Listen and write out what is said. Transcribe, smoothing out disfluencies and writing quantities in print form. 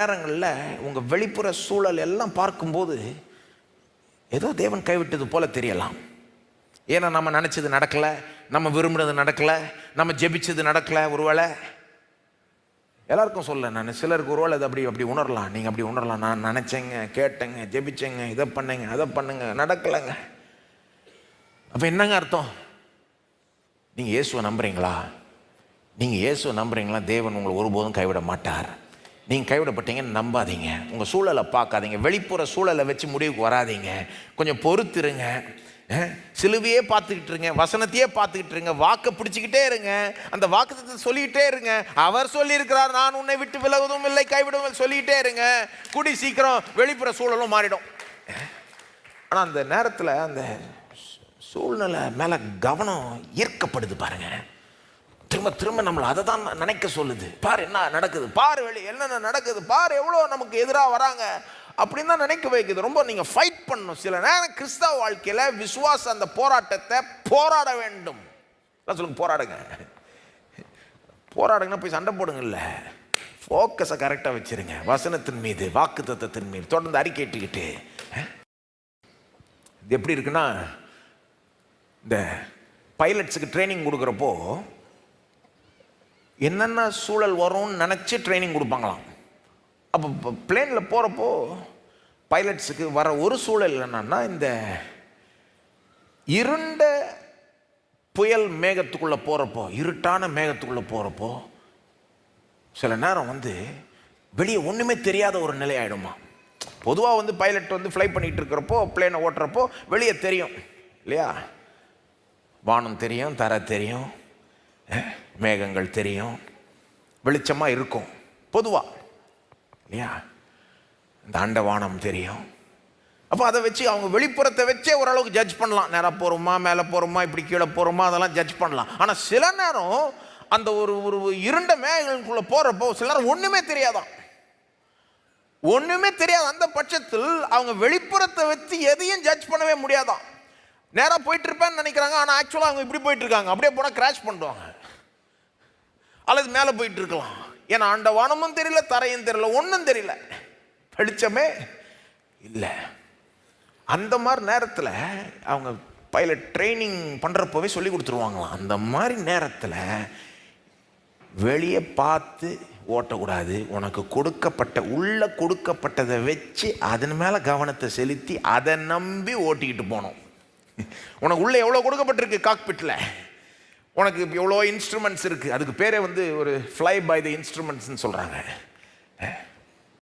நேரங்களில் உங்கள் வெளிப்புற சூழல் எல்லாம் பார்க்கும்போது ஏதோ தேவன் கைவிட்டது போல தெரியலாம். ஏன்னா நம்ம நினச்சது நடக்கலை, நம்ம விரும்பினது நடக்கலை, நம்ம ஜெபிச்சது நடக்கலை. ஒருவேளை எல்லாருக்கும் சொல்ல நான், சிலருக்கு ஒருவேளை அது அப்படி உணரலாம். நீங்கள் அப்படி உணரலாம். நான் நினச்சேங்க, கேட்டேங்க, ஜெபிச்சேங்க, இதை பண்ணுங்க, அதை பண்ணுங்க, நடக்கலைங்க. அப்போ என்னங்க அர்த்தம்? நீங்கள் இயேசுவை நம்புறீங்களா? நீங்கள் இயேசுவை நம்புறீங்களா? தேவன் உங்களை ஒருபோதும் கைவிட மாட்டார். நீங்கள் கைவிடப்பட்டீங்கன்னு நம்பாதீங்க. உங்கள் சூழலை பார்க்காதீங்க, வெளிப்புற சூழலை வச்சு முடிவுக்கு வராதிங்க. கொஞ்சம் பொறுத்துருங்க. சிலுவையே பார்த்துக்கிட்டு இருங்க, வசனத்தையே பார்த்துக்கிட்டு இருங்க, வாக்கை பிடிச்சிக்கிட்டே இருங்க, அந்த வாக்குத்தத்தை சொல்லிக்கிட்டே இருங்க. அவர் சொல்லியிருக்கிறார், நான் உன்னை விட்டு விலகுவதும் இல்லை, கைவிடுவதும் சொல்லிக்கிட்டே இருங்க. கூடி சீக்கிரம் வெளிப்புற சூழலும் மாறிடும். ஆனால் அந்த நேரத்தில் அந்த சூழ்நிலை மேலே கவனம் ஈர்க்கப்படுது பாருங்க. திரும்ப திரும்ப நம்மளை அதை தான் நினைக்க சொல்லுது. பாரு என்ன நடக்குது, பாரு வெளியே என்னென்ன நடக்குது, பாரு எவ்வளோ நமக்கு எதிராக வராங்க அப்படின்னு தான் நினைக்க வைக்குது. ரொம்ப நீங்கள் ஃபைட் பண்ணணும். சில நேரம் கிறிஸ்தவ வாழ்க்கையில் விசுவாச அந்த போராட்டத்தை போராட வேண்டும். சொல்லுங்க, போராடுங்க. போராடுங்கன்னா போய் சண்டை போடுங்க இல்லை, ஃபோக்கஸை கரெக்டாக வச்சுருங்க. வசனத்தின் மீது, வாக்கு தத்தத்தின் மீது தொடர்ந்து அறிக்கைட்டுக்கிட்டு. இது எப்படி இருக்குன்னா, இந்த பைலட்ஸுக்கு ட்ரைனிங் கொடுக்குறப்போ என்னென்ன சூழல் வரும்னு நினச்சி ட்ரைனிங் கொடுப்பாங்களாம். அப்போ பிளேனில் போகிறப்போ பைலட்ஸுக்கு வர ஒரு சூழல் என்னன்னா, இந்த இருண்ட புயல் மேகத்துக்குள்ளே போகிறப்போ, இருட்டான மேகத்துக்குள்ளே போகிறப்போ சில நேரம் வெளியே ஒன்றுமே தெரியாத ஒரு நிலை ஆகிடுமா. பொதுவாக பைலட் ஃப்ளை பண்ணிகிட்டு இருக்கிறப்போ, பிளேனை ஓட்டுறப்போ வெளியே தெரியும் இல்லையா? வானம் தெரியும், தரை தெரியும், மேகங்கள் தெரியும், வெளிச்சமாக இருக்கும் பொதுவாக இல்லையா? இந்த அண்டவானம் தெரியும். அப்போ அதை வச்சு அவங்க வெளிப்புறத்தை வச்சே ஓரளவுக்கு ஜட்ஜ் பண்ணலாம். நேராக போகிறோமா, மேலே போகிறோமா, இப்படி கீழே போகிறோமா, அதெல்லாம் ஜட்ஜ் பண்ணலாம். ஆனால் சில நேரம் அந்த ஒரு இருண்ட மேகங்களுக்குள்ளே போகிறப்போ சில நேரம் ஒன்றுமே தெரியாதான். ஒன்றுமே தெரியாது. அந்த பட்சத்தில் அவங்க வெளிப்புறத்தை வச்சு எதையும் ஜட்ஜ் பண்ணவே முடியாதான். நேராக போயிட்டு இருப்பேன்னு நினைக்கிறாங்க, ஆனால் ஆக்சுவலாக அவங்க இப்படி போயிட்டு இருக்காங்க. அப்படியே போனால் கிராஷ் பண்ணுவாங்க, அல்லது மேலே போயிட்டு இருக்கலாம். ஏன்னா அண்டவானமும் தெரியல, தரையும் தெரியல, ஒன்றும் தெரியல, வெளிச்சமே இல்லை. அந்த மாதிரி நேரத்தில் அவங்க பைலட் ட்ரைனிங் பண்ணுறப்போவே சொல்லி கொடுத்துருவாங்களாம். அந்த மாதிரி நேரத்தில் வெளியே பார்த்து ஓட்டக்கூடாது. உனக்கு கொடுக்கப்பட்டதை வச்சு அதன் மேலே கவனத்தை செலுத்தி அதை நம்பி ஓட்டிக்கிட்டு போகணும். உனக்கு உள்ளே எவ்வளோ கொடுக்கப்பட்டிருக்கு காக்பிட்டில், உனக்கு எவ்வளோ இன்ஸ்ட்ருமெண்ட்ஸ் இருக்குது. அதுக்கு பேரே ஒரு ஃப்ளை பை த இன்ஸ்ட்ருமெண்ட்ஸ்ன்னு சொல்கிறாங்க.